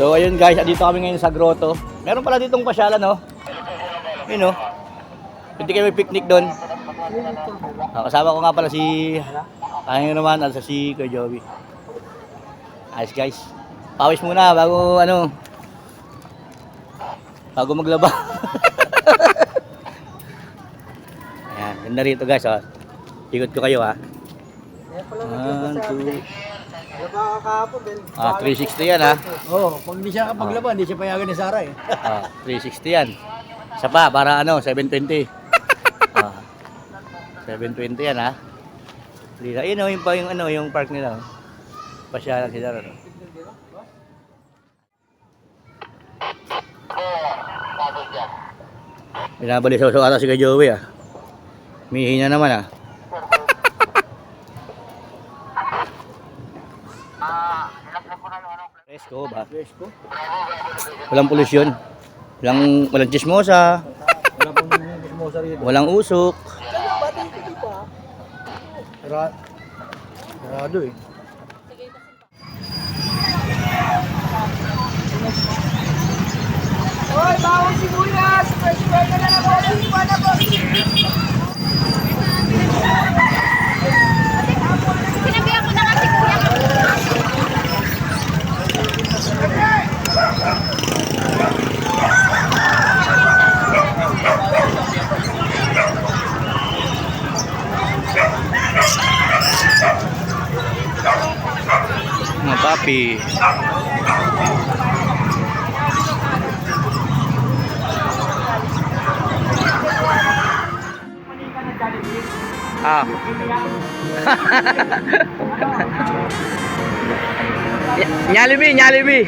So ayun guys, dito kami ngayon sa grotto. Meron pala ditong pasyalan, no? Yun, no? Pwede kayo may picnic doon. Kasama ko nga pala si Kaya naman, alsa si Kuya Joey. Ayos guys. Pawis muna bago bago maglaba. Ayan, ganda rito guys, oh. Ikot ko kayo, ha. 1, 2. 360 yan, ha. Oo, pag hindi siya kapaglaba, hindi siya payagan ni Sarah eh. 360 yan. Isa pa, para 720. 720 yan, ha. Ayun, yung park nila. Pasyalan sila, no. Binabalisaw ata si Kuya Joey, ah. Mihi na naman, ah. Presko ba? Presko. Walang polusyon. Walang chismosa. Wala pong chismosa rito. Walang usok. Sarado eh. Hoy, bawang sibuyas! Fresh fry ka na na, bossing! Wala, bossing! Sinabihan ko na kasi kuya. Mga papi. Nyalibi, nyalibi.